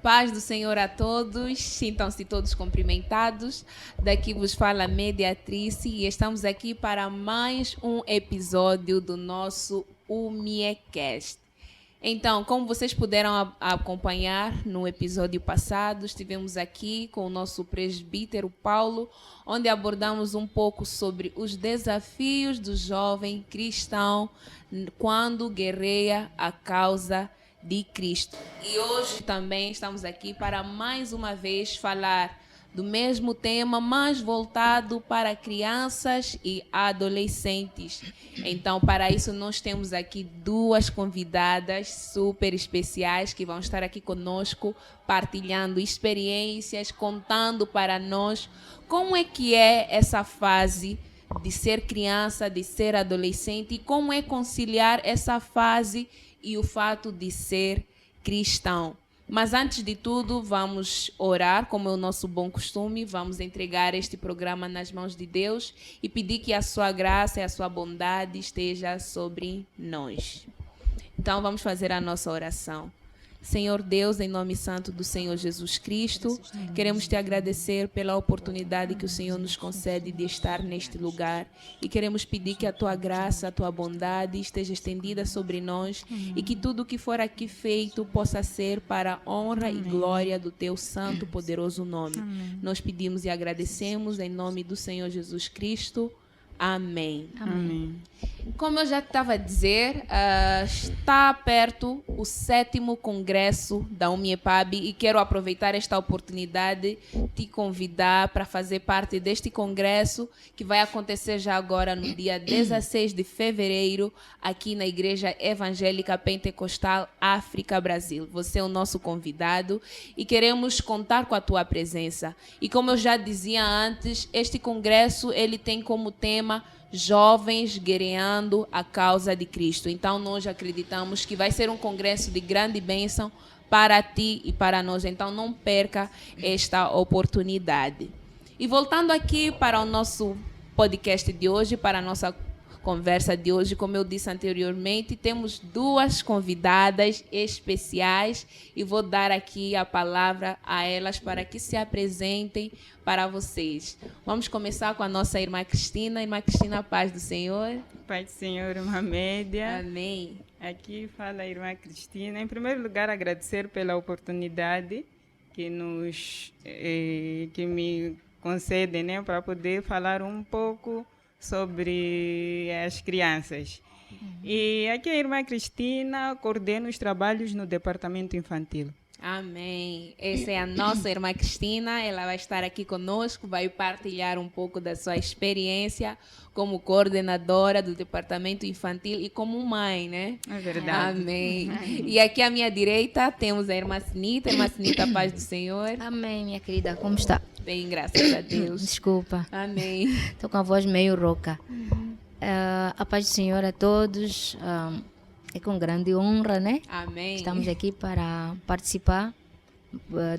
Paz do Senhor a todos, sintam-se todos cumprimentados. Daqui vos fala a Mediatrice e estamos aqui para mais um episódio do nosso UMIEcast. Então, como vocês puderam acompanhar no episódio passado, estivemos aqui com o nosso presbítero Paulo, onde abordamos um pouco sobre os desafios do jovem cristão quando guerreia a causa de Cristo. E hoje também estamos aqui para mais uma vez falar do mesmo tema, mas voltado para crianças e adolescentes. Então, para isso, nós temos aqui duas convidadas super especiais que vão estar aqui conosco, partilhando experiências, contando para nós como é que é essa fase de ser criança, de ser adolescente, e como é conciliar essa fase e o fato de ser cristão. Mas antes de tudo, vamos orar, como é o nosso bom costume, vamos entregar este programa nas mãos de Deus e pedir que a sua graça e a sua bondade esteja sobre nós. Então vamos fazer a nossa oração. Senhor Deus, em nome santo do Senhor Jesus Cristo, queremos te agradecer pela oportunidade que o Senhor nos concede de estar neste lugar e queremos pedir que a tua graça, a tua bondade esteja estendida sobre nós e que tudo o que for aqui feito possa ser para a honra e glória do teu santo, poderoso nome. Nós pedimos e agradecemos em nome do Senhor Jesus Cristo. Amém. Amém. Como eu já estava a dizer, está perto o 7º Congresso da UMIEPAB e quero aproveitar esta oportunidade de te convidar para fazer parte deste congresso que vai acontecer já agora no dia 16 de fevereiro aqui na Igreja Evangélica Pentecostal África Brasil. Você é o nosso convidado e queremos contar com a tua presença. E como eu já dizia antes, este congresso ele tem como tema jovens guerreando a causa de Cristo. Então nós acreditamos que vai ser um congresso de grande bênção para ti e para nós. Então não perca esta oportunidade. E voltando aqui para o nosso podcast de hoje, para a nossa conversa de hoje, como eu disse anteriormente, temos duas convidadas especiais e vou dar aqui a palavra a elas para que se apresentem para vocês. Vamos começar com a nossa irmã Cristina. Irmã Cristina, paz do Senhor. Paz do Senhor, irmã Média. Amém. Aqui fala a irmã Cristina. Em primeiro lugar, agradecer pela oportunidade que me concedem, né, para poder falar um pouco sobre as crianças. E aqui a irmã Cristina coordena os trabalhos no departamento infantil. Amém. Essa é a nossa irmã Cristina. Ela vai estar aqui conosco, vai partilhar um pouco da sua experiência como coordenadora do departamento infantil e como mãe, né? É verdade. Amém. E aqui à minha direita temos a irmã Sinita. Irmã Sinita, paz do Senhor. Amém, minha querida. Como está? Bem, graças a Deus. Desculpa. Amém. Estou com a voz meio rouca. A paz do Senhor a todos. É com grande honra, né? Amém. Estamos aqui para participar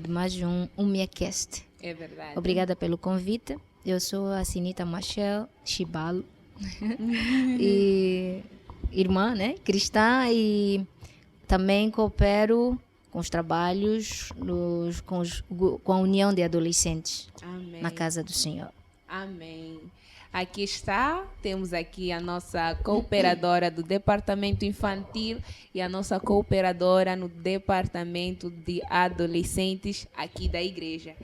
de mais um UMIEcast. É verdade. Obrigada pelo convite. Eu sou a Sinita Machel Chibalo. E irmã, né? Cristã, e também coopero com os trabalhos com a União de Adolescentes. Amém. Na Casa do Senhor. Amém. Aqui está, temos aqui a nossa cooperadora do departamento infantil e a nossa cooperadora no departamento de adolescentes aqui da igreja.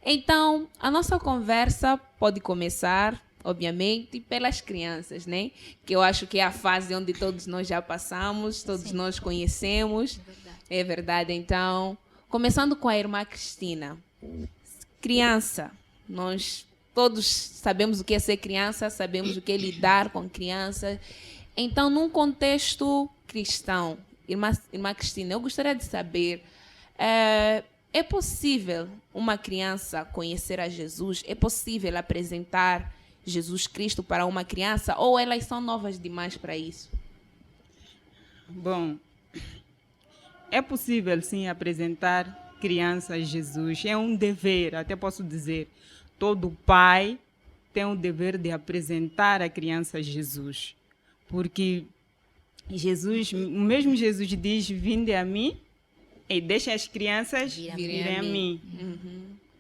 Então, a nossa conversa pode começar, obviamente, pelas crianças, né? Que eu acho que é a fase onde todos nós já passamos, todos nós conhecemos. É verdade. Então, começando com a irmã Cristina. Criança, nós todos sabemos o que é ser criança, sabemos o que é lidar com crianças. Então, num contexto cristão, irmã Cristina, eu gostaria de saber, é possível uma criança conhecer a Jesus? É possível apresentar Jesus Cristo para uma criança? Ou elas são novas demais para isso? Bom, é possível sim apresentar crianças a Jesus. É um dever, até posso dizer. Todo pai tem o dever de apresentar a criança a Jesus. Porque Jesus, o mesmo Jesus diz, vinde a mim E deixem as crianças Virem virem a mim,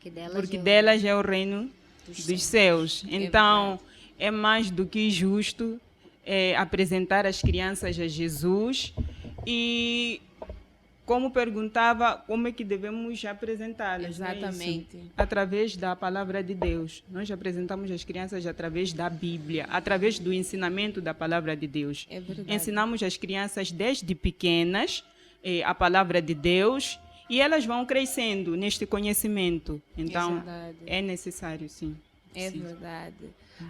Que delas porque é o delas é o reino dos dos céus. Então, é mais do que justo apresentar as crianças a Jesus. E, como perguntava, como é que devemos apresentá-las? não é isso? Exatamente. Através da palavra de Deus. Nós apresentamos as crianças através da Bíblia, através do ensinamento da palavra de Deus. É verdade. Ensinamos as crianças desde pequenas a palavra de Deus e elas vão crescendo neste conhecimento. Então, verdade. é necessário, sim. É Sim. verdade.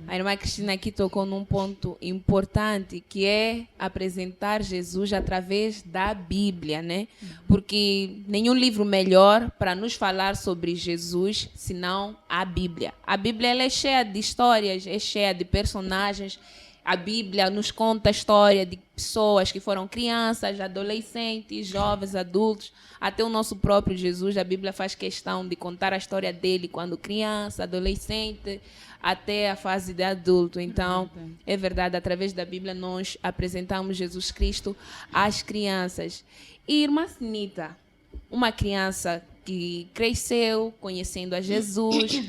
A irmã Cristina aqui tocou num ponto importante, que é apresentar Jesus através da Bíblia, né? Porque nenhum livro melhor para nos falar sobre Jesus senão a Bíblia. A Bíblia ela é cheia de histórias, é cheia de personagens. A Bíblia nos conta a história de pessoas que foram crianças, adolescentes, jovens, adultos, até o nosso próprio Jesus. A Bíblia faz questão de contar a história dele quando criança, adolescente, até a fase de adulto. Então, é verdade, através da Bíblia nós apresentamos Jesus Cristo às crianças. E irmã Sinita, uma criança que cresceu conhecendo a Jesus,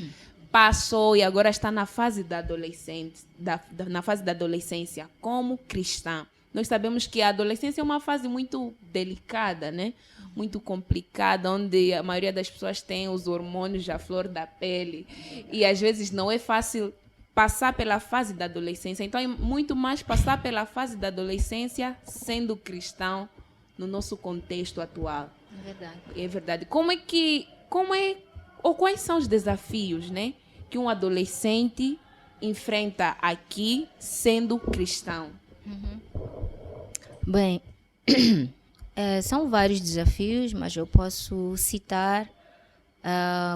passou e agora está na fase da na fase da adolescência como cristã. Nós sabemos que a adolescência é uma fase muito delicada, né? Muito complicada, onde a maioria das pessoas tem os hormônios à flor da pele e às vezes não é fácil passar pela fase da adolescência. Então é muito mais passar pela fase da adolescência sendo cristão no nosso contexto atual. É verdade. É verdade. Ou quais são os desafios, né, que um adolescente enfrenta aqui sendo cristão? Bem, são vários desafios, mas eu posso citar,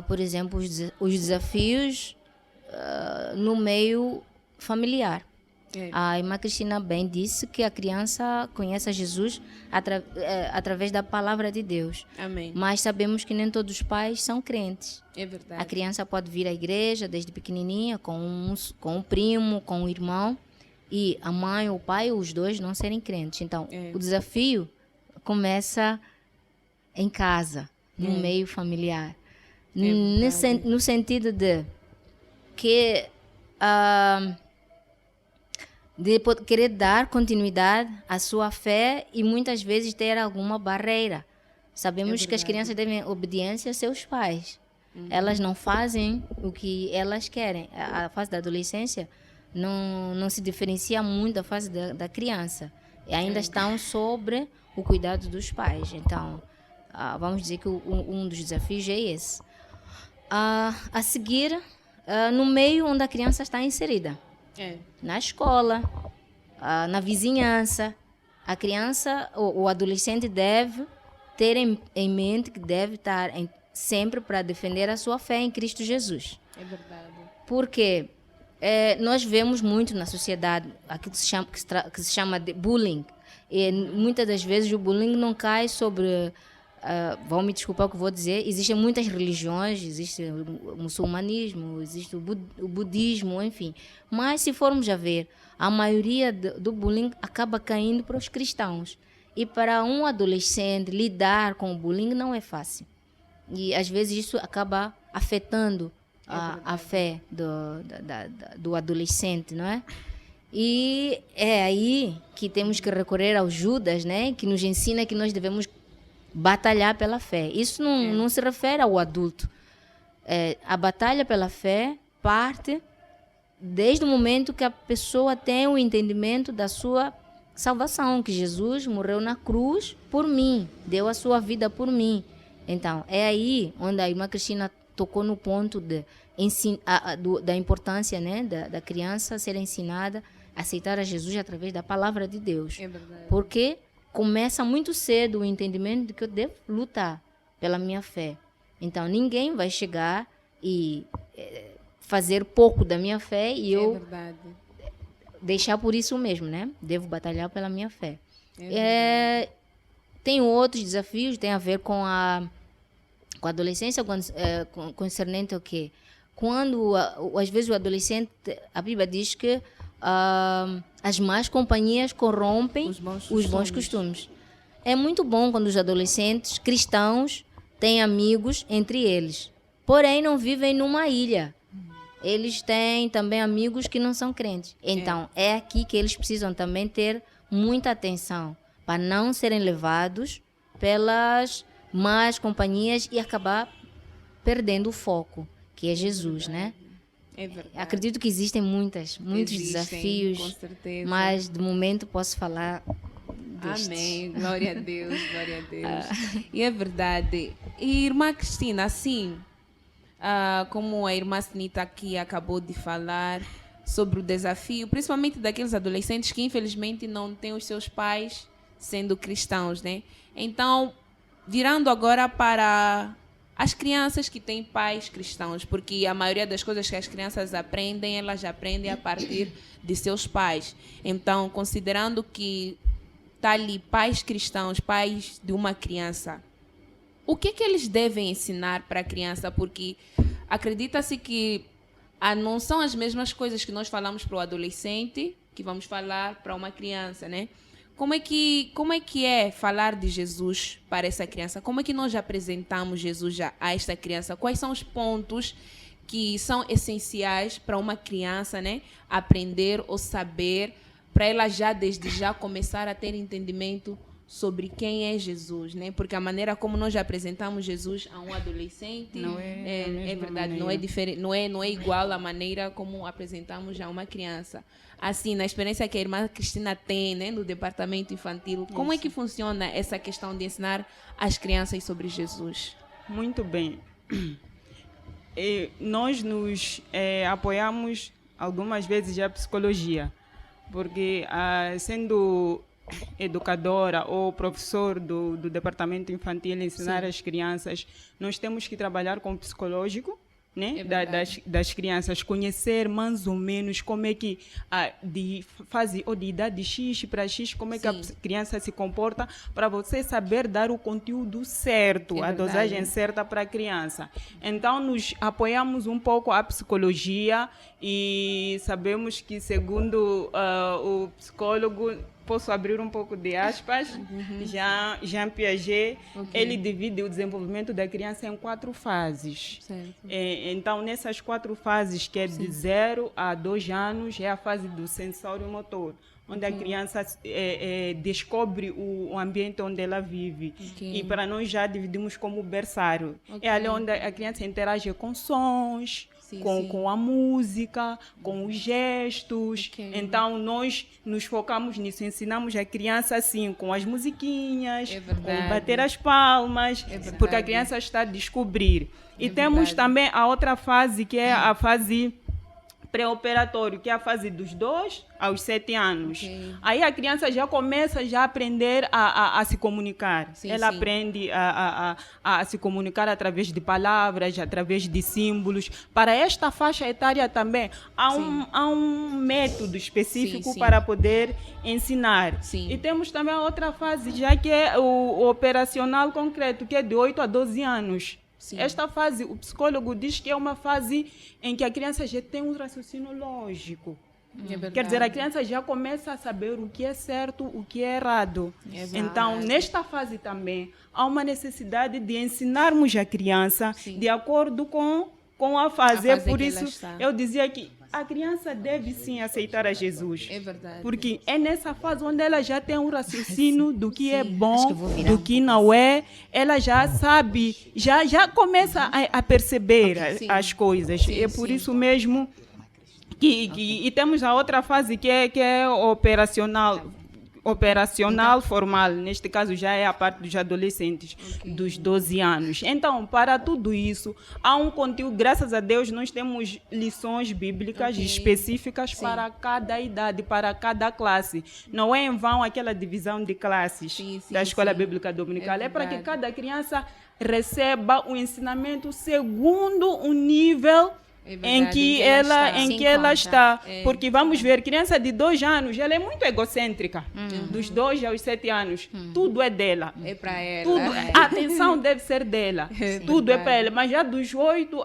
por exemplo, os desafios no meio familiar. A irmã Cristina bem disse que a criança conhece a Jesus através da palavra de Deus. Amém. Mas sabemos que nem todos os pais são crentes. É verdade. A criança pode vir à igreja desde pequenininha com um primo, com um irmão, e a mãe ou o pai, os dois, não serem crentes. Então, o desafio começa em casa, no meio familiar. No sentido de que de querer dar continuidade à sua fé e muitas vezes ter alguma barreira. Sabemos que as crianças devem obediência a seus pais. Elas não fazem o que elas querem. A fase da adolescência não se diferencia muito da fase da criança. E ainda estão sobre o cuidado dos pais. Então, vamos dizer que um dos desafios é esse. A seguir, no meio onde a criança está inserida. Na escola, na vizinhança, a criança ou o adolescente deve ter em mente que deve estar sempre para defender a sua fé em Cristo Jesus. É verdade. Porque nós vemos muito na sociedade aquilo que se chama de bullying. E muitas das vezes o bullying não cai sobre... vão me desculpar o que vou dizer, existem muitas religiões, existe o muçulmanismo, existe o budismo, enfim. Mas se formos a ver, a maioria do bullying acaba caindo para os cristãos. E para um adolescente lidar com o bullying não é fácil. E às vezes isso acaba afetando a fé do adolescente, não é? E é aí que temos que recorrer ao Judas, né? Que nos ensina que nós devemos batalhar pela fé. Isso não se refere ao adulto. A batalha pela fé parte desde o momento que a pessoa tem o entendimento da sua salvação, que Jesus morreu na cruz por mim, deu a sua vida por mim. Então, é aí onde a irmã Cristina tocou no ponto da importância, né, da criança ser ensinada a aceitar a Jesus através da palavra de Deus. É verdade. Porque começa muito cedo o entendimento de que eu devo lutar pela minha fé. Então, ninguém vai chegar e fazer pouco da minha fé e eu deixar por isso mesmo, né? Devo batalhar pela minha fé. Tem outros desafios, tem a ver com a adolescência, concernente ao quê? Quando, às vezes, o adolescente, a Bíblia diz que as más companhias corrompem os bons costumes. é muito bom quando os adolescentes cristãos têm amigos entre eles. Porém, não vivem numa ilha. Eles têm também amigos que não são crentes. Então, é aqui que eles precisam também ter muita atenção para não serem levados pelas más companhias e acabar perdendo o foco, que é Jesus, né? É verdade. Acredito que existem muitos Existem, desafios, com certeza. mas de momento posso falar destes. Amém. Glória a Deus, glória a Deus. E é verdade. E irmã Cristina, assim, como a irmã Sinita aqui acabou de falar sobre o desafio, principalmente daqueles adolescentes que infelizmente não têm os seus pais sendo cristãos, né? Então, virando agora para as crianças que têm pais cristãos, porque a maioria das coisas que as crianças aprendem, elas já aprendem a partir de seus pais. Então, considerando que está ali pais cristãos, pais de uma criança, o que eles devem ensinar para a criança? Porque acredita-se que não são as mesmas coisas que nós falamos para o adolescente que vamos falar para uma criança, né? Como é que é falar de Jesus para essa criança? Como é que nós apresentamos Jesus a esta criança? Quais são os pontos que são essenciais para uma criança, né, aprender ou saber, para ela já desde já começar a ter entendimento sobre quem é Jesus, né? Porque a maneira como nós apresentamos Jesus a um adolescente Não é da mesma verdade, maneira. não é diferente, não é igual à maneira como apresentamos a uma criança. Assim, na experiência que a irmã Cristina tem, né, no departamento infantil, como é que funciona essa questão de ensinar as crianças sobre Jesus? Muito bem. Nós nos apoiamos algumas vezes a psicologia, porque sendo educadora ou professor do departamento infantil, ensinar as crianças, nós temos que trabalhar com o psicológico, né, das crianças, conhecer mais ou menos como é que de fase ou de idade X para X, como é que a criança se comporta, para você saber dar o conteúdo certo, a dosagem certa para a criança. Então, nos apoiamos um pouco a psicologia e sabemos que, segundo o psicólogo, posso abrir um pouco de aspas, Jean Piaget, ele divide o desenvolvimento da criança em 4 fases. Então, nessas 4 fases, que é de 0 a 2 anos, é a fase do sensório-motor, onde a criança descobre o ambiente onde ela vive. E para nós já dividimos como berçário. É ali onde a criança interage com sons, com a música, com os gestos. Então, nós nos focamos nisso, ensinamos a criança assim, com as musiquinhas, com bater as palmas, porque a criança está a descobrir. E temos também a outra fase, que é a fase pré-operatório, que é a fase dos 2 aos 7 anos. Aí a criança já começa a aprender a se comunicar. Ela aprende a se comunicar através de palavras, através de símbolos. Para esta faixa etária também há um método específico para poder ensinar. E temos também a outra fase, já que é o operacional concreto, que é de 8 a 12 anos. Esta fase, o psicólogo diz que é uma fase em que a criança já tem um raciocínio lógico. Quer dizer, a criança já começa a saber o que é certo, o que é errado. Então, nesta fase também, há uma necessidade de ensinarmos a criança de acordo com a fase. Por isso, eu dizia que a criança deve sim aceitar a Jesus. É verdade. Porque é nessa fase onde ela já tem um raciocínio do que é bom, do que não é. Ela já sabe, já começa a perceber as coisas. É por isso mesmo que temos a outra fase que é operacional formal, neste caso já é a parte dos adolescentes, dos 12 anos. Então, para tudo isso, há um conteúdo, graças a Deus, nós temos lições bíblicas específicas para cada idade, para cada classe. Não é em vão aquela divisão de classes da Escola Bíblica Dominical, é para que cada criança receba o ensinamento segundo o nível É em verdade, que ela, está. em Se que ela encontra. está. Porque vamos ver, criança de 2 anos, ela é muito egocêntrica. Dos 2 aos 7 anos, tudo é dela. É para ela. Tudo, a atenção deve ser dela. Tudo é para verdade. ela. Mas já dos 8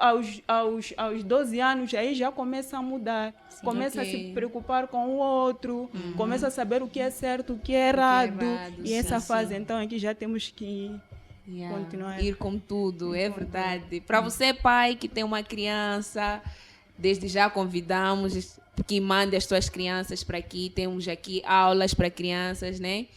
aos 12 anos, aí já começa a mudar. Começa a se Ok. preocupar com o outro, começa a saber o que é certo, o que é errado. errado, E essa sim, fase, então, aqui já temos que Yeah. continuar. Ir com tudo, é verdade. Para você, pai, que tem uma criança, desde já convidamos que mande as suas crianças para aqui. Temos aqui aulas para crianças, né?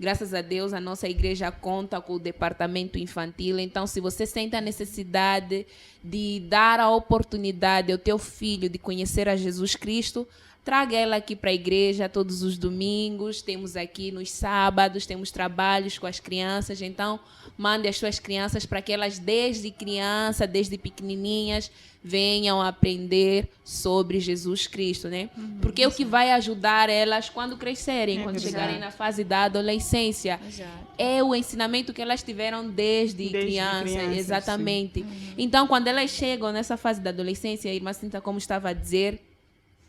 Graças a Deus, a nossa igreja conta com o departamento infantil. Então, se você sente a necessidade de dar a oportunidade ao teu filho de conhecer a Jesus Cristo, traga ela aqui para a igreja todos os domingos. Temos aqui nos sábados, temos trabalhos com as crianças. Então, mande as suas crianças para que elas, desde criança, desde pequenininhas, venham aprender sobre Jesus Cristo, né? Porque é o que vai ajudar elas quando crescerem, quando chegarem na fase da adolescência. Exato. É o ensinamento que elas tiveram desde criança, exatamente. Então, quando elas chegam nessa fase da adolescência, a irmã Cinta, como estava a dizer,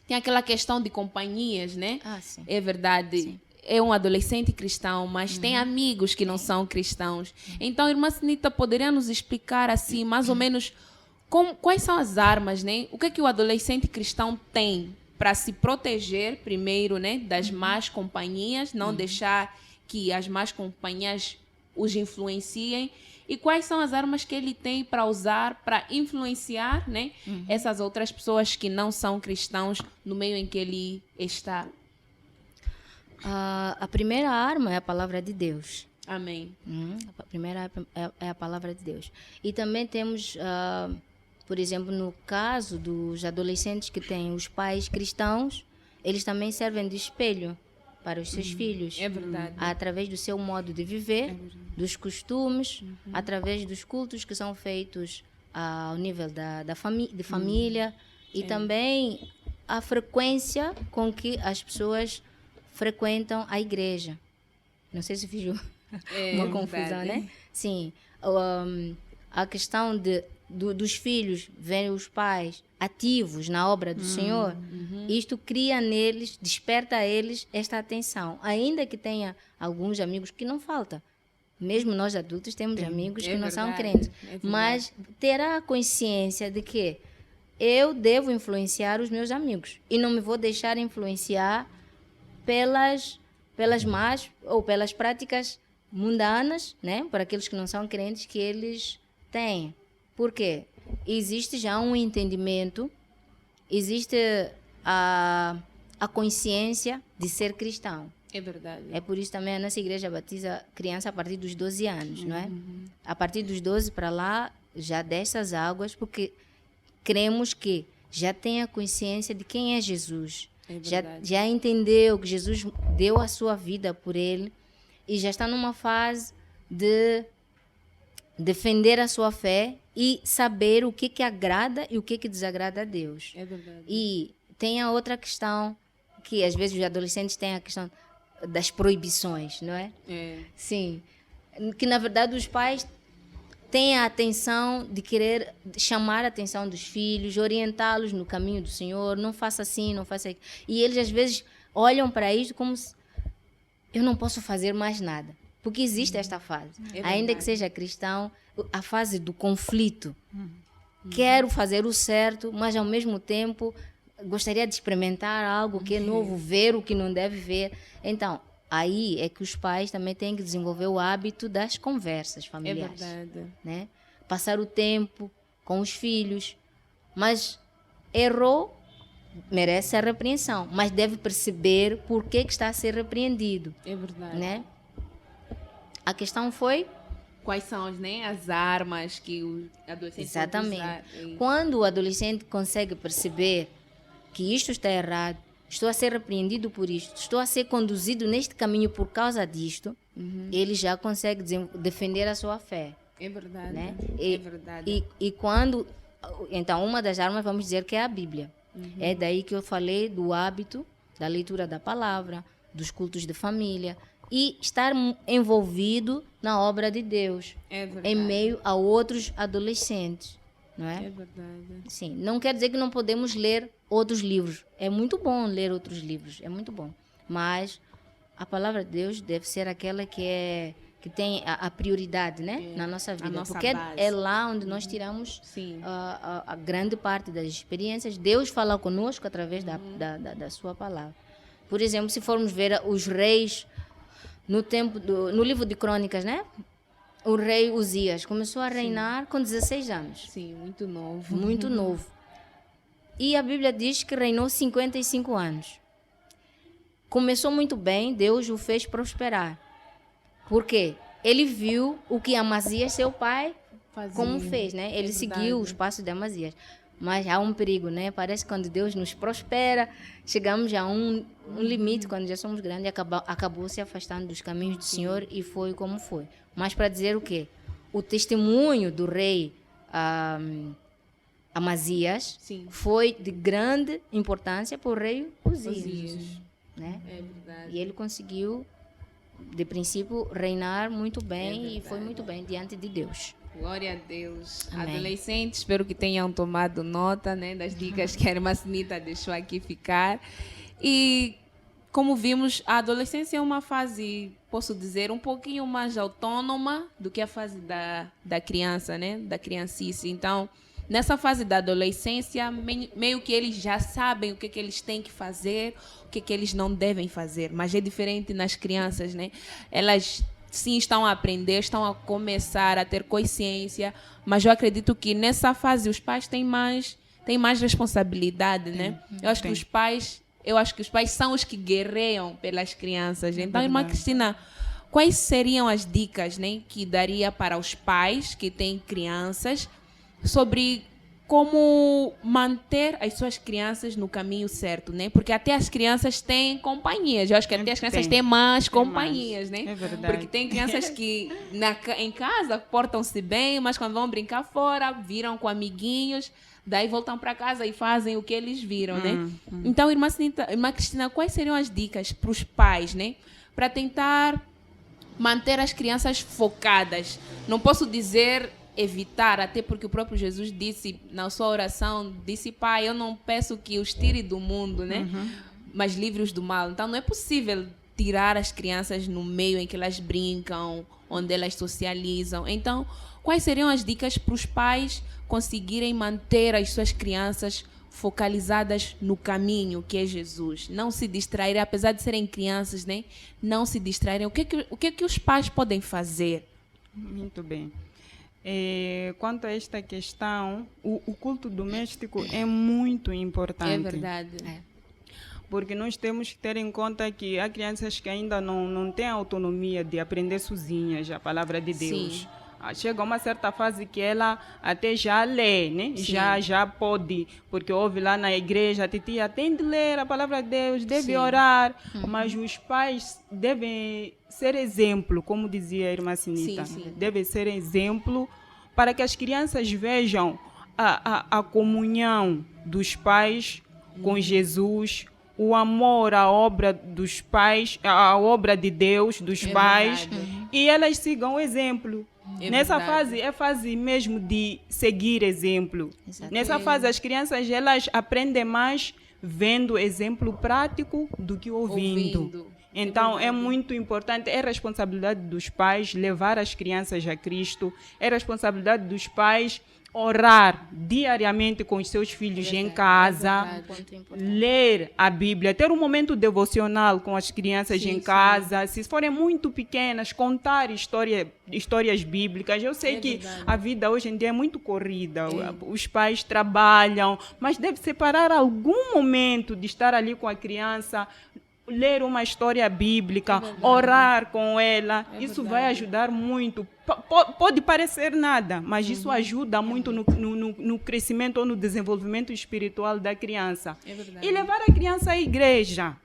tem aquela questão de companhias, né? Ah, sim. É verdade. É um adolescente cristão, mas tem amigos que não são cristãos. Então, irmã Sinita, poderia nos explicar, assim, mais ou menos, quais são as armas, né? O que é que o adolescente cristão tem para se proteger, primeiro, né, das más companhias, não deixar que as más companhias os influenciem, e quais são as armas que ele tem para usar para influenciar, né, essas outras pessoas que não são cristãos no meio em que ele está. A primeira arma é a palavra de Deus. Amém. A primeira é a palavra de Deus. E também temos, por exemplo, no caso dos adolescentes que têm os pais cristãos, eles também servem de espelho para os seus filhos. É verdade. Através do seu modo de viver, dos costumes, através dos cultos que são feitos ao nível de família e também a frequência com que as pessoas frequentam a igreja. Não sei se fiz uma confusão, verdade. né? Sim. A questão dos filhos verem os pais ativos na obra do Senhor, isto cria neles, desperta a eles esta atenção. Ainda que tenha alguns amigos que não falta. Mesmo nós adultos temos amigos que não são crentes. Mas terá a consciência de que eu devo influenciar os meus amigos e não me vou deixar influenciar pelas más ou pelas práticas mundanas, né? Para aqueles que não são crentes que eles têm. Por quê? Existe já um entendimento, existe a consciência de ser cristão. É verdade. É por isso também a nossa igreja batiza criança a partir dos 12 anos, não é? A partir dos 12 para lá, já desce as águas, porque cremos que já tem a consciência de quem é Jesus. É Já entendeu que Jesus deu a sua vida por ele e já está numa fase de defender a sua fé e saber o que agrada e o que desagrada a Deus. É verdade. E tem a outra questão, que às vezes os adolescentes têm a questão das proibições, não é? Sim. Que na verdade os pais têm a atenção de querer chamar a atenção dos filhos, orientá-los no caminho do Senhor, não faça assim, não faça aquilo. E eles às vezes olham para isso como se eu não posso fazer mais nada. Porque existe esta fase. Ainda que seja cristão, a fase do conflito. Quero fazer o certo, mas ao mesmo tempo gostaria de experimentar algo que é novo, ver o que não deve ver. Então, aí é que os pais também têm que desenvolver o hábito das conversas familiares. É verdade. Né? Passar o tempo com os filhos. Mas errou, merece a repreensão. Mas deve perceber por que está a ser repreendido. É verdade. Né? A questão foi... Quais são, né, as armas que o adolescente Exatamente. pode usar? Quando o adolescente consegue perceber que isto está errado, estou a ser repreendido por isto, estou a ser conduzido neste caminho por causa disto, ele já consegue defender a sua fé. É verdade. Né? É verdade. E quando... Então, uma das armas, vamos dizer que é a Bíblia. É daí que eu falei do hábito da leitura da palavra, dos cultos de família, e estar envolvido na obra de Deus, É verdade. em meio a outros adolescentes. não é? É verdade. Sim, não quer dizer que não podemos ler outros livros. É muito bom ler outros livros, é muito bom. Mas a palavra de Deus deve ser aquela que tem a prioridade, né, na nossa vida. nossa Porque base. é lá onde nós tiramos Sim. a grande parte das experiências. Deus fala conosco através da sua palavra. Por exemplo, se formos ver os reis no livro de Crônicas, né? O rei Uzias começou a reinar com 16 anos. Sim, muito novo. Muito novo. E a Bíblia diz que reinou 55 anos. Começou muito bem, Deus o fez prosperar. Por quê? Ele viu o que Amazias, seu pai, Fazia. como fez, né? Ele seguiu os passos de Amazias. Mas há um perigo, né? Parece que quando Deus nos prospera, chegamos a um limite, quando já somos grandes, acabou se afastando dos caminhos do Senhor e foi como foi. Mas para dizer o quê? O testemunho do rei Amazias Sim. foi de grande importância para o rei Uzias. Né? É verdade. E ele conseguiu, de princípio, reinar muito É bem verdade. e foi muito bem diante de Deus. Glória a Deus. Amém. Adolescentes, espero que tenham tomado nota, né, das dicas que a irmã Sinita deixou aqui ficar. E como vimos, a adolescência é uma fase, posso dizer, um pouquinho mais autônoma do que a fase da criança, né, da criancice. Então, nessa fase da adolescência, meio que eles já sabem o que eles têm que fazer, o que eles não devem fazer. Mas é diferente nas crianças, né? Elas sim estão a aprender, estão a começar a ter consciência, mas eu acredito que nessa fase os pais têm mais responsabilidade, né? Eu acho que os pais são os que guerreiam pelas crianças. Então, irmã Cristina, quais seriam as dicas, né, que daria para os pais que têm crianças sobre como manter as suas crianças no caminho certo, né? Porque até as crianças têm companhias. Eu acho que até as crianças têm más companhias, né? É verdade. Porque tem crianças que em casa portam-se bem, mas quando vão brincar fora, viram com amiguinhos, daí voltam para casa e fazem o que eles viram, né? Então, irmã Cristina, quais seriam as dicas para os pais, né? Para tentar manter as crianças focadas. Não posso dizer evitar, até porque o próprio Jesus disse na sua oração, disse: Pai, eu não peço que os tire do mundo, né? Mas livre-os do mal. Então não é possível tirar as crianças no meio em que elas brincam, onde elas socializam. Então, quais seriam as dicas para os pais conseguirem manter as suas crianças focalizadas no caminho que é Jesus? Não se distraírem, apesar de serem crianças, né? Não se distraírem. O que é que os pais podem fazer? Muito bem. Quanto a esta questão, o culto doméstico é muito importante. É verdade. Porque nós temos que ter em conta que há crianças que ainda não têm autonomia de aprender sozinhas a palavra de Deus. Sim. Chega uma certa fase que ela até já lê, né? Sim. Já pode, porque ouve lá na igreja, a titia tem de ler a palavra de Deus, deve Sim. orar, mas os pais devem ser exemplo, como dizia a irmã Sinita. Sim, sim. Deve ser exemplo para que as crianças vejam a comunhão dos pais com Jesus, o amor à obra dos pais, à obra de Deus, dos pais, verdade. e elas sigam o exemplo. É Nessa verdade. fase, é fase mesmo de seguir exemplo. Exato. Nessa fase, as crianças elas aprendem mais vendo exemplo prático do que ouvindo. Então, é muito importante, é responsabilidade dos pais levar as crianças a Cristo, é responsabilidade dos pais orar diariamente com os seus filhos em casa, Ponto importante. ler a Bíblia, ter um momento devocional com as crianças Sim, em sim. casa, se forem muito pequenas, contar histórias bíblicas. Eu sei É que verdade. a vida hoje em dia é muito corrida, os pais trabalham, mas deve separar algum momento de estar ali com a criança, ler uma história bíblica, orar com ela. Isso vai ajudar muito. Pode parecer nada, mas isso ajuda muito no crescimento ou no desenvolvimento espiritual da criança. É verdade. E levar a criança à igreja.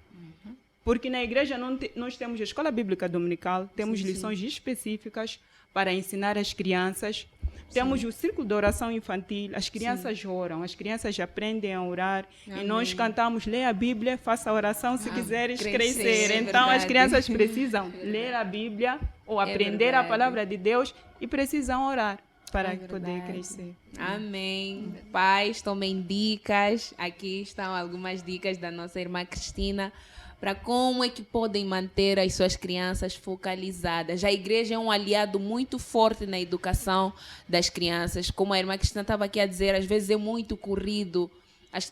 Porque na igreja nós temos a escola bíblica dominical, temos lições específicas para ensinar as crianças. Temos o círculo de oração infantil, as crianças oram, as crianças aprendem a orar. Amém. E nós cantamos, lê a Bíblia, faça a oração se quiseres crescer. é Então as verdade. crianças precisam ler a Bíblia ou aprender a verdade. palavra de Deus e precisam orar. para É poder verdade. crescer. Amém. Pais, tomem dicas. Aqui estão algumas dicas da nossa irmã Cristina para como é que podem manter as suas crianças focalizadas. A igreja é um aliado muito forte na educação das crianças. Como a irmã Cristina estava aqui a dizer, às vezes é muito corrido.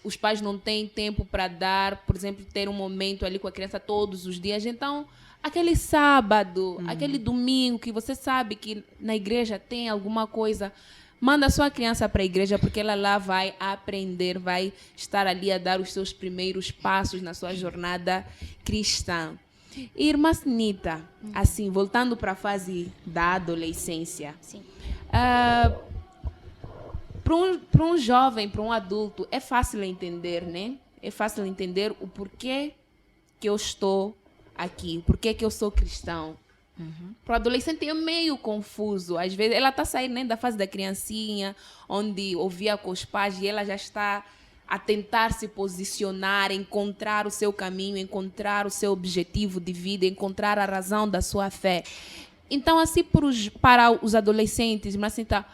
Os pais não têm tempo para dar, por exemplo, ter um momento ali com a criança todos os dias. Então, aquele sábado, aquele domingo que você sabe que na igreja tem alguma coisa, manda a sua criança para a igreja porque ela lá vai aprender, vai estar ali a dar os seus primeiros passos na sua jornada cristã. Irmã Sinita, assim, voltando para a fase da adolescência, Sim. para um jovem, para um adulto, é fácil entender, né? É fácil entender o porquê que eu estou aqui, porquê que eu sou cristão. Para o adolescente é meio confuso. Às vezes ela está saindo, né, da fase da criancinha, onde ouvia com os pais, e ela já está a tentar se posicionar, encontrar o seu caminho, encontrar o seu objetivo de vida, encontrar a razão da sua fé. Então, assim, para os adolescentes, mas assim, tá,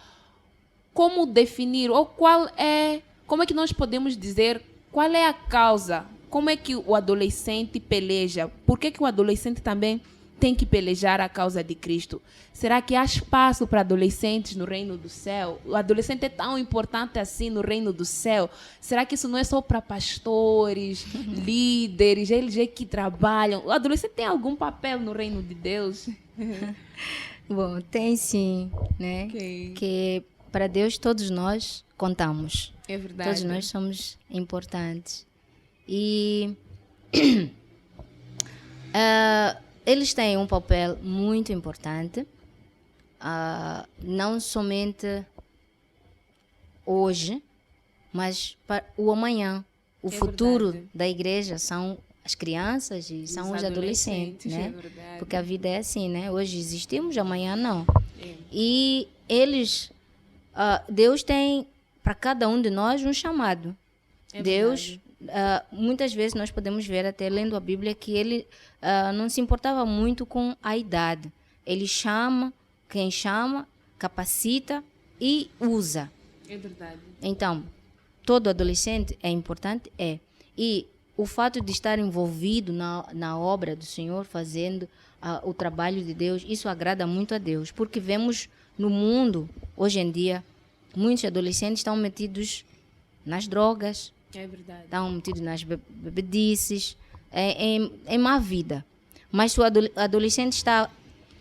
como definir, ou como é que nós podemos dizer qual é a causa, como é que o adolescente peleja, por que o adolescente também tem que pelejar a causa de Cristo? Será que há espaço para adolescentes no reino do céu? O adolescente é tão importante assim no reino do céu? Será que isso não é só para pastores, líderes, eles é que trabalham? O adolescente tem algum papel no reino de Deus? Bom, tem sim, né? Ok. Que para Deus todos nós contamos. É verdade. Todos nós somos importantes. E eles têm um papel muito importante, não somente hoje, mas para o amanhã. O futuro verdade. da igreja são as crianças e são os adolescentes, né? É verdade. Porque a vida é assim, né? Hoje existimos, amanhã não. É. E eles, Deus tem para cada um de nós um chamado. É Deus, muitas vezes nós podemos ver até lendo a Bíblia que ele não se importava muito com a idade. Ele chama, quem chama, capacita e usa. É verdade. Então, todo adolescente é importante? É. E o fato de estar envolvido na obra do Senhor, fazendo o trabalho de Deus, isso agrada muito a Deus. Porque vemos no mundo, hoje em dia, muitos adolescentes estão metidos nas drogas, É verdade. estão metidos nas bebedices, em má vida. Mas se o adolescente está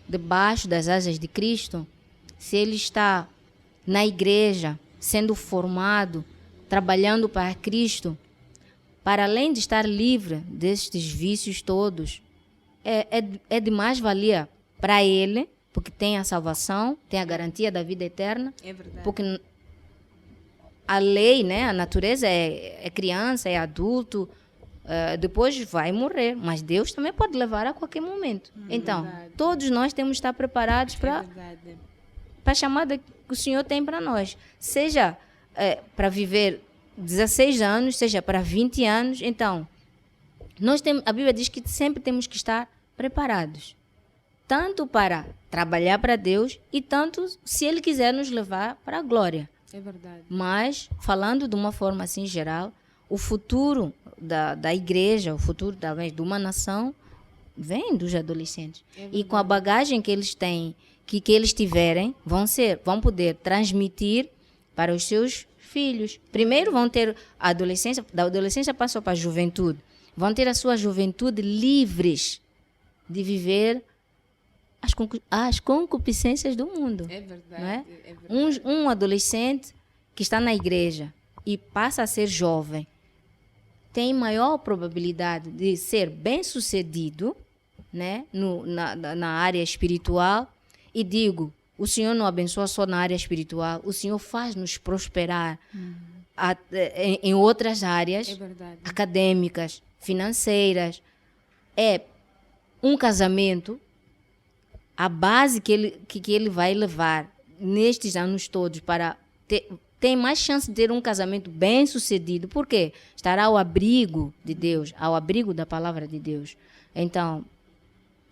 debaixo das asas de Cristo, se ele está na igreja, sendo formado, trabalhando para Cristo, para além de estar livre destes vícios todos, é de mais valia para ele, porque tem a salvação, tem a garantia da vida eterna, É verdade. porque a lei, né, a natureza é criança, é adulto, depois vai morrer, mas Deus também pode levar a qualquer momento. Então, verdade. todos nós temos que estar preparados É para verdade. a chamada que o Senhor tem para nós. Seja para viver 16 anos, seja para 20 anos. Então, a Bíblia diz que sempre temos que estar preparados. Tanto para trabalhar para Deus e tanto se Ele quiser nos levar para a glória. É verdade. Mas, falando de uma forma assim geral, o futuro da igreja, o futuro talvez de uma nação, vem dos adolescentes. E com a bagagem que eles têm, que eles tiverem, vão poder transmitir para os seus filhos. Primeiro vão ter a adolescência, da adolescência passou para a juventude. Vão ter a sua juventude livres de viver as concupiscências do mundo. É verdade. Não é? É verdade. Um adolescente que está na igreja e passa a ser jovem tem maior probabilidade de ser bem-sucedido, né, na área espiritual. E digo, o Senhor não abençoa só na área espiritual, o Senhor faz-nos prosperar em outras áreas É verdade. acadêmicas, financeiras. É um casamento, a base que ele vai levar nestes anos todos para tem mais chance de ter um casamento bem sucedido. Por quê? Estará ao abrigo de Deus, ao abrigo da palavra de Deus. Então,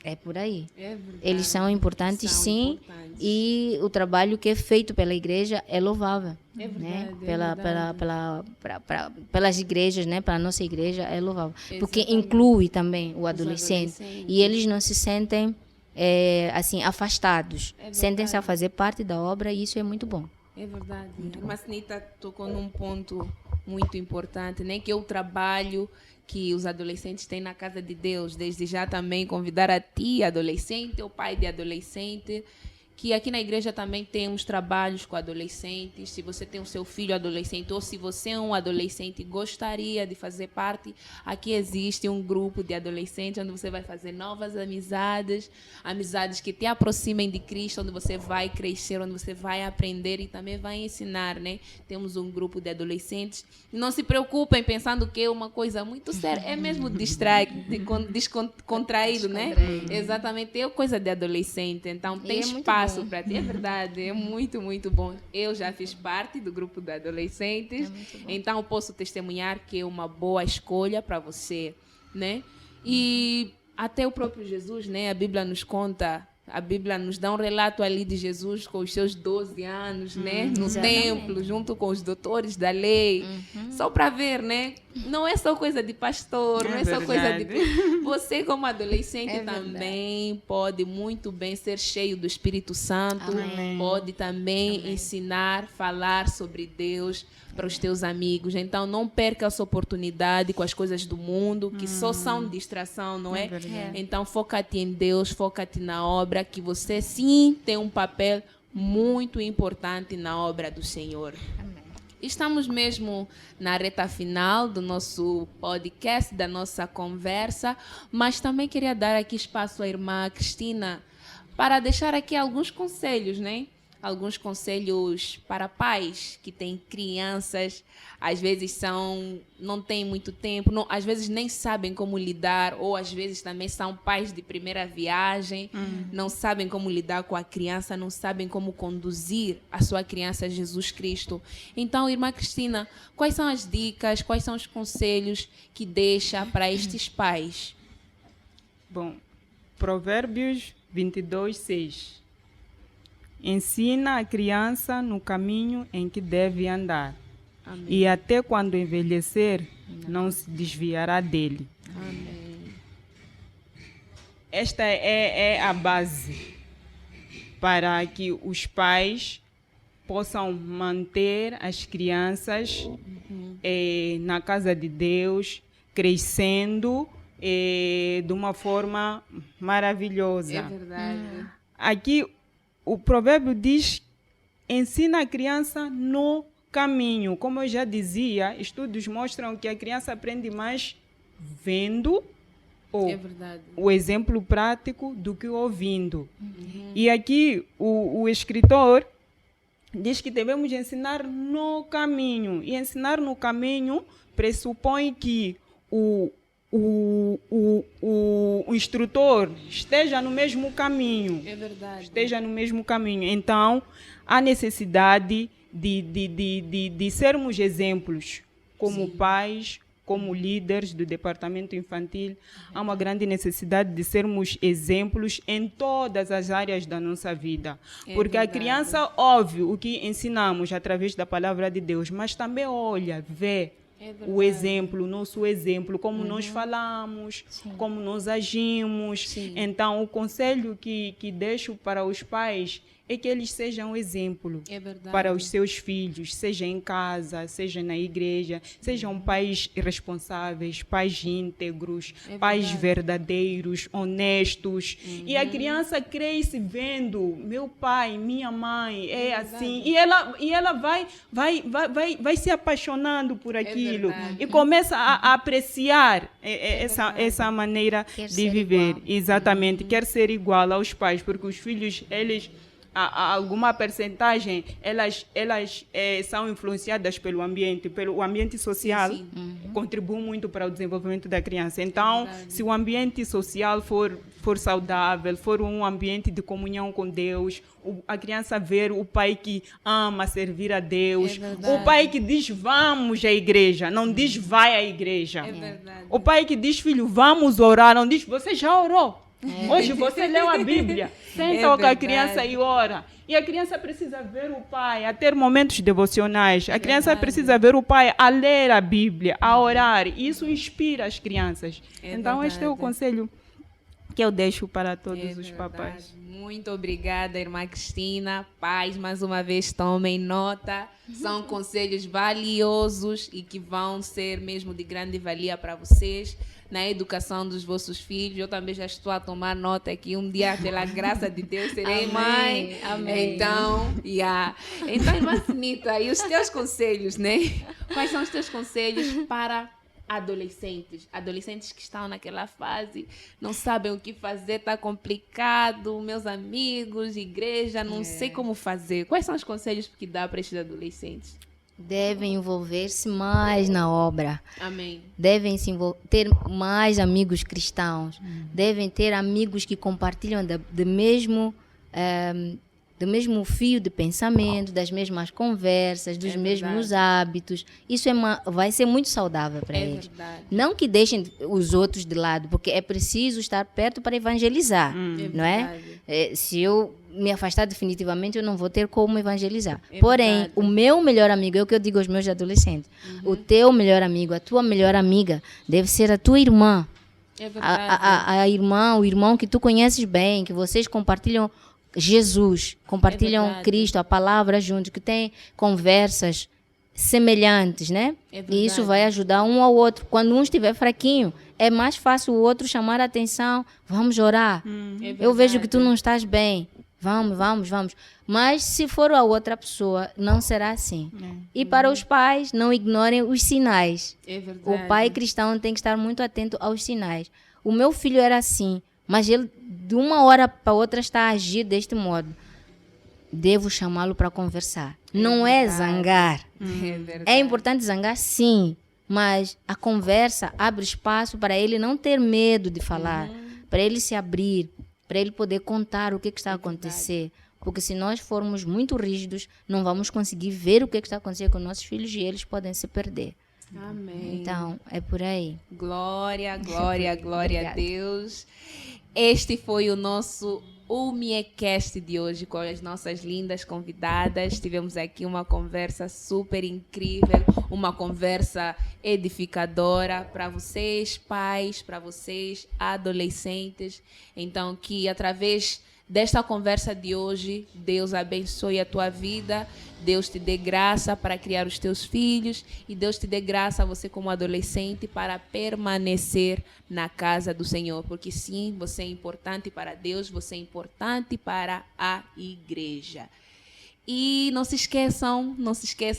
É por aí. É verdade. Eles são importantes, São sim, importantes. e o trabalho que é feito pela igreja é louvável. É Né? verdade, Pelas igrejas, né? Pela nossa igreja é louvável. Porque Exatamente. inclui também o adolescente. adolescentes. E eles não se sentem assim, afastados. É Sentem-se a verdade. fazer parte da obra e isso é muito bom. É verdade. A Macinita tocou num ponto muito importante, né? Que é o trabalho que os adolescentes têm na casa de Deus. Desde já também convidar a ti, adolescente, ou pai de adolescente, que aqui na igreja também temos trabalhos com adolescentes. Se você tem o seu filho adolescente ou se você é um adolescente e gostaria de fazer parte, aqui existe um grupo de adolescentes onde você vai fazer novas amizades, amizades que te aproximem de Cristo, onde você vai crescer, onde você vai aprender e também vai ensinar, né? Temos um grupo de adolescentes. Não se preocupem pensando que é uma coisa muito séria, é mesmo descontraído, né? Exatamente, é coisa de adolescente, então E tem é muito espaço bom. para ti, é verdade, é muito, muito bom. Eu já fiz parte do grupo de adolescentes, então eu posso testemunhar que é uma boa escolha para você, né? E até o próprio Jesus, né? A Bíblia nos conta, a Bíblia nos dá um relato ali de Jesus com os seus 12 anos, né? No Exatamente. templo, junto com os doutores da lei, só para ver, né? Não é só coisa de pastor, não é só coisa de... Você, como adolescente, É verdade. também pode muito bem ser cheio do Espírito Santo, Amém. pode também ensinar, falar sobre Deus para os teus amigos. Então, não perca essa oportunidade com as coisas do mundo, que só são distração, não é? Então, foca-te em Deus, foca-te na obra, que você sim tem um papel muito importante na obra do Senhor. Estamos mesmo na reta final do nosso podcast, da nossa conversa, mas também queria dar aqui espaço à irmã Cristina para deixar aqui alguns conselhos, né? Alguns conselhos para pais que têm crianças, às vezes não têm muito tempo, às vezes nem sabem como lidar, ou às vezes também são pais de primeira viagem, não sabem como lidar com a criança, não sabem como conduzir a sua criança a Jesus Cristo. Então, irmã Cristina, quais são as dicas, quais são os conselhos que deixa para estes pais? Bom, Provérbios 22:6. Ensina a criança no caminho em que deve andar. Amém. E até quando envelhecer, não se desviará dele. Amém. Esta é a base para que os pais possam manter as crianças na casa de Deus, crescendo de uma forma maravilhosa. É verdade. Aqui o provérbio diz: ensina a criança no caminho. Como eu já dizia, estudos mostram que a criança aprende mais vendo É verdade. o exemplo prático do que ouvindo. E aqui o escritor diz que devemos ensinar no caminho. E ensinar no caminho pressupõe que o instrutor esteja no mesmo caminho. É verdade. Esteja no mesmo caminho. Então, há necessidade de sermos exemplos como pais, como líderes do departamento infantil. Há uma grande necessidade de sermos exemplos em todas as áreas da nossa vida. Porque a criança ouve o que ensinamos através da palavra de Deus, mas também olha, vê o exemplo, o nosso exemplo, como nós falamos, como nós agimos. Então, o conselho que deixo para os pais é que eles sejam exemplo para os seus filhos, seja em casa, seja na igreja, sejam pais responsáveis, pais íntegros, pais verdadeiros, honestos. E a criança cresce vendo meu pai, minha mãe, assim, e ela vai se apaixonando por aquilo e começa a apreciar essa maneira de viver. Igual. Exatamente, quer ser igual aos pais, porque os filhos, eles alguma percentagem elas são influenciadas pelo ambiente social. Contribui muito para o desenvolvimento da criança. Então, se o ambiente social for saudável, for um ambiente de comunhão com Deus, a criança ver o pai que ama servir a Deus, o pai que diz vamos à igreja, não diz vai à igreja. O pai que diz filho vamos orar, não diz você já orou. Hoje você leu a Bíblia, senta com a criança e ora. E a criança precisa ver o pai a ter momentos devocionais. A criança precisa ver o pai a ler a Bíblia, a orar. Isso inspira as crianças. Então, este é o conselho que eu deixo para todos os papais. Muito obrigada, irmã Cristina. Pais, mais uma vez, tomem nota. São conselhos valiosos e que vão ser mesmo de grande valia para vocês na educação dos vossos filhos. Eu também já estou a tomar nota aqui. Um dia, pela graça de Deus, serei mãe. Amém. Então, então, irmã Sinita, e os teus conselhos, né? Quais são os teus conselhos para adolescentes? Adolescentes que estão naquela fase, não sabem o que fazer, está complicado, meus amigos, igreja, não sei como fazer. Quais são os conselhos que dá para estes adolescentes? Devem envolver-se mais na obra. Amém. Devem ter mais amigos cristãos. Devem ter amigos que compartilham do mesmo fio de pensamento, das mesmas conversas, dos mesmos hábitos. Isso vai ser muito saudável para eles. Verdade. Não que deixem os outros de lado, porque é preciso estar perto para evangelizar, não é? Se eu me afastar definitivamente, eu não vou ter como evangelizar. Porém, o meu melhor amigo, é o que eu digo aos meus adolescentes, o teu melhor amigo, a tua melhor amiga, deve ser a tua irmã. É verdade. A irmã, o irmão que tu conheces bem, que vocês compartilham Jesus, compartilham Cristo, a palavra juntos, que tem conversas semelhantes, né? E isso vai ajudar um ao outro. Quando um estiver fraquinho, é mais fácil o outro chamar a atenção. Vamos orar. Eu vejo que tu não estás bem. Vamos. Mas se for a outra pessoa, não será assim. E para os pais, não ignorem os sinais. É verdade. O pai cristão tem que estar muito atento aos sinais. O meu filho era assim, mas ele de uma hora para outra está a agir deste modo. Devo chamá-lo para conversar. Não é zangar. É importante zangar, sim, mas a conversa abre espaço para ele não ter medo de falar, para ele se abrir, para ele poder contar o que está a acontecer. Porque se nós formos muito rígidos, não vamos conseguir ver o que está acontecendo com nossos filhos e eles podem se perder. Amém. Então, é por aí. Glória a Deus. Este foi o nosso UMIEcast de hoje com as nossas lindas convidadas. Tivemos aqui uma conversa super incrível, uma conversa edificadora para vocês, pais, para vocês, adolescentes. Então, que através desta conversa de hoje, Deus abençoe a tua vida, Deus te dê graça para criar os teus filhos e Deus te dê graça a você como adolescente para permanecer na casa do Senhor, porque sim, você é importante para Deus, você é importante para a igreja. E não se esqueçam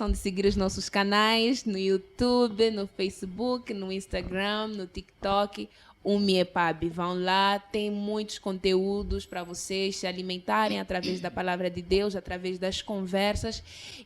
de seguir os nossos canais no YouTube, no Facebook, no Instagram, no TikTok, UMIEPAB. Vão lá, tem muitos conteúdos para vocês se alimentarem através da palavra de Deus, através das conversas.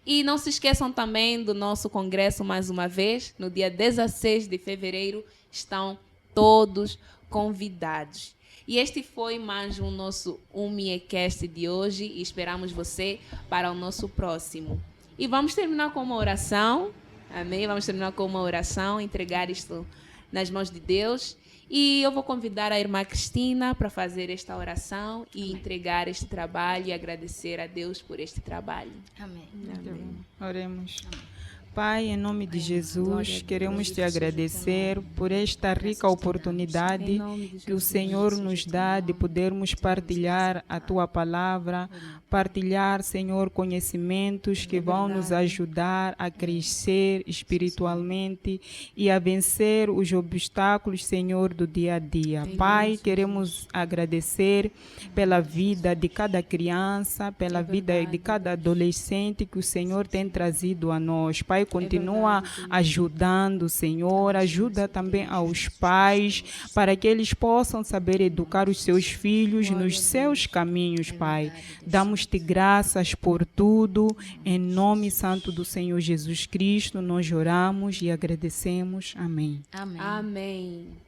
E não se esqueçam também do nosso congresso mais uma vez, no dia 16 de fevereiro, estão todos convidados. E este foi mais um nosso UMIEcast de hoje e esperamos você para o nosso próximo. E vamos terminar com uma oração, amém? Vamos terminar com uma oração, entregar isto nas mãos de Deus. E eu vou convidar a irmã Cristina para fazer esta oração e entregar este trabalho e agradecer a Deus por este trabalho. Amém. Oremos. Pai, em nome de Jesus, queremos te agradecer por esta rica oportunidade que o Senhor nos dá de podermos partilhar a tua palavra, partilhar, Senhor, conhecimentos que vão nos ajudar a crescer espiritualmente e a vencer os obstáculos, Senhor, do dia a dia. Pai, queremos agradecer pela vida de cada criança, pela vida de cada adolescente que o Senhor tem trazido a nós. Pai, continua ajudando, Senhor, ajuda também aos pais, para que eles possam saber educar os seus filhos nos seus caminhos, Pai. Damos-te graças por tudo, em nome santo do Senhor Jesus Cristo, nós oramos e agradecemos. Amém. Amém. Amém.